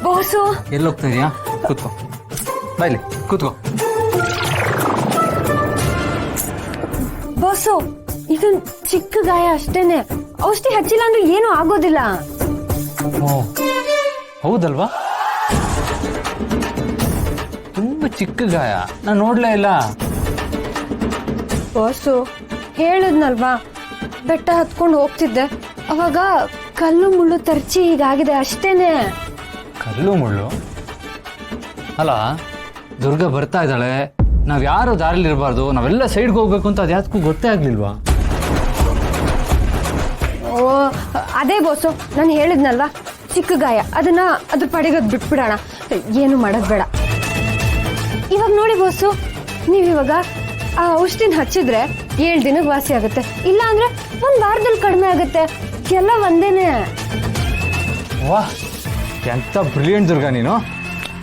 Boss ಎಲ್ಲಿ ಹೋಗ್ತಾ ಇದೀಯಾ? ಕೂತ್ಕೋ, ಬಾಯ್ಲಿ ಕೂತ್ಕೋ. ಬಾಸು ಇದೊಂದು ಚಿಕ್ಕ ಗಾಯ ಅಷ್ಟೇನೆ, ಔಷಧಿ ಹಚ್ಚಿಲ್ಲ ಅಂದ್ರೆ ಏನು ಆಗೋದಿಲ್ಲ. ಓ ಹೌದಲ್ವಾ? ತುಂಬಾ ಚಿಕ್ಕ ಗಾಯ, ನಾನು ನೋಡ್ಲೇ ಇಲ್ಲ. ಬಾಸು ಹೇಳದ್ನಲ್ವಾ, ಬೆಟ್ಟ ಹತ್ಕೊಂಡು ಹೋಗ್ತಿದ್ದೆ, ಅವಾಗ ಕಲ್ಲು ಮುಳ್ಳು ತರ್ಚಿ ಹೀಗಾಗಿದೆ ಅಷ್ಟೇನೆ. ಕಲ್ಲು ಮುಳ್ಳು ಅಲ್ಲ, ದುರ್ಗಾ ಬರ್ತಾ ಇದ್ದಾಳೆ, ನಾವ್ ಯಾರು ದಾರಿಲಿ ಇರಬಾರ್ದು, ನಾವೆಲ್ಲ ಸೈಡ್ಗೆ ಹೋಗ್ಬೇಕು ಅಂತ ಅದ್ಯಾದಕ್ಕೂ ಗೊತ್ತೇ ಆಗ್ಲಿಲ್ವಾ? ಓ ಅದೇ ಬಾಸು, ನಾನು ಹೇಳಿದ್ನಲ್ವಾ ಚಿಕ್ಕ ಗಾಯ, ಅದನ್ನ ಅದ್ರ ಪಡೆಗದ್ ಬಿಟ್ಬಿಡೋಣ, ಏನು ಮಾಡೋದ್ ಬೇಡ. ಇವಾಗ ನೋಡಿ ಬಾಸು, ನೀವಿವಾಗ ಆ ಔಷಧಿನ ಹಚ್ಚಿದ್ರೆ 7 ದಿನಕ್ಕೆ ವಾಸಿ ಆಗುತ್ತೆ, ಇಲ್ಲ ಅಂದ್ರೆ 1 ವಾರದಲ್ಲಿ ಕಡಿಮೆ ಆಗುತ್ತೆ, ಎಲ್ಲ ಒಂದೇನೆ. ವಾಹ್, ಎಂತ ಬ್ರಿಲಿಯಂಟ್ ದುರ್ಗಾ ನೀನು.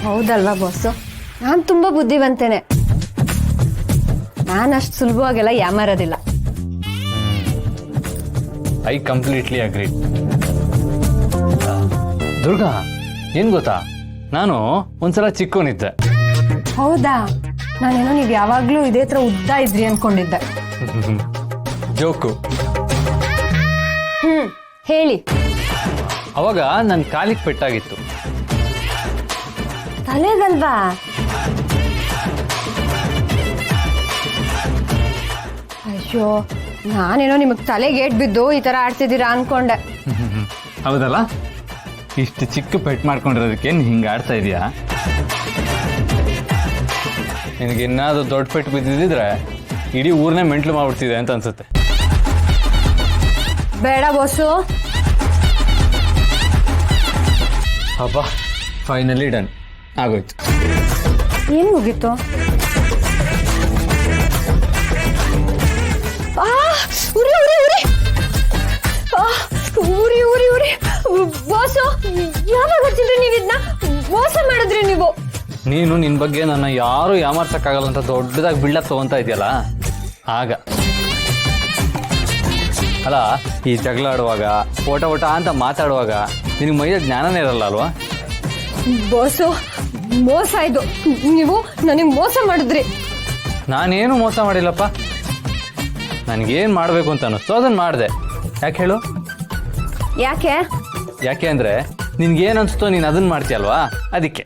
ಹೌದಲ್ವಾ ಬಾಸು, ನಾನ್ ತುಂಬಾ ಬುದ್ಧಿವಂತೇನೆ, ನಾನು ಅಷ್ಟು ಸುಲಭವಾಗೆಲ್ಲ ಯಾಮಾರೋದಿಲ್ಲ. I completely agree. ದುರ್ಗಾ, ಏನ್ ಗೊತ್ತಾ, ನಾನು ಒಂದ್ಸಲ ಚಿಕ್ಕವನಿದ್ದೆ. ಹೌದಾ? ನಾನೇನೋ ನೀವ್ ಯಾವಾಗ್ಲೂ ಇದೇ ತರ ಉದ್ದ ಇದ್ರಿ ಅನ್ಕೊಂಡಿದ್ದೆ. ಜೋಕು. ಹೇಳಿ. ಅವಾಗ ನನ್ನ ಕಾಲಿಗೆ ಪೆಟ್ಟಾಗಿತ್ತು. ತಲೆಗಲ್ವಾ? ಅಯ್ಯೋ, ನಾನೇನೋ ನಿಮಗ್ ತಲೆಗೆ ಏಟ್ ಬಿದ್ದು ಈ ತರ ಆಡ್ತಿದ್ದೀರಾ ಅನ್ಕೊಂಡೆ. ಹೌದಲ್ಲ, ಇಷ್ಟು ಚಿಕ್ಕ ಪೆಟ್ ಮಾಡ್ಕೊಂಡಿರೋದಕ್ಕೆ ಹಿಂಗ ಆಡ್ತಾ ಇದೀಯಾ? ನಿನಗೆ ಇನ್ನಾದ್ರು ದೊಡ್ಡ ಪೆಟ್ಟು ಬಿದ್ದಿದ್ರೆ ಇಡೀ ಊರ್ನೇ ಮೆಂಟ್ಲು ಮಾಡ್ಬಿಡ್ತಿದೆ ಅಂತ ಅನ್ಸುತ್ತೆ. ಬೇಡ ಬಾಸು. ಅಬ್ಬಾ, ಫೈನಲಿ ಡನ್ ಆಗೋಯ್ತು. ಏನ್ ಮುಗೀತು? ಉರಿ ಉರಿ ಉರಿ ಉರಿ ಉರಿ ಉರಿ. ಬಾಸು, ಯಾವಾಗ ಹಚ್ಚಿದ್ರಿ ನೀವು ಇದನ್ನ? ಮೋಸ ಮಾಡಿದ್ರಿ ನೀವು. ನೀನು ನಿನ್ ಬಗ್ಗೆ ನನ್ನ ಯಾರು ಯಾಮಾರ್ಸಕ್ಕಾಗಲ್ಲ ಅಂತ ದೊಡ್ಡದಾಗಿ ಬಿಲ್ಡಪ್ ತಗೊಂತ ಇದೆಯಲ್ಲ ಆಗ. ಅಲ್ಲ, ಈ ಜಗಳ ಆಡುವಾಗ ಓಟ ಅಂತ ಮಾತಾಡುವಾಗ ನಿನಗೆ ಮೈಯ ಜ್ಞಾನನೇ ಇರಲ್ಲ ಅಲ್ವಾ? ಬಾಸು, ಮೋಸ ಇದು. ನೀವು ನನಗೆ ಮೋಸ ಮಾಡಿದ್ರಿ. ನಾನೇನು ಮೋಸ ಮಾಡಿಲ್ಲಪ್ಪ, ನನಗೇನು ಮಾಡಬೇಕು ಅಂತ ಅನ್ನಿಸ್ತು ಅದನ್ನು ಮಾಡಿದೆ. ಯಾಕೆ ಹೇಳು? ಯಾಕೆ ಯಾಕೆ ಅಂದರೆ ನಿನ್ಗೇನು ಅನಿಸ್ತೋ ನೀನು ಅದನ್ನು ಮಾಡ್ತೀಯಲ್ವಾ, ಅದಕ್ಕೆ.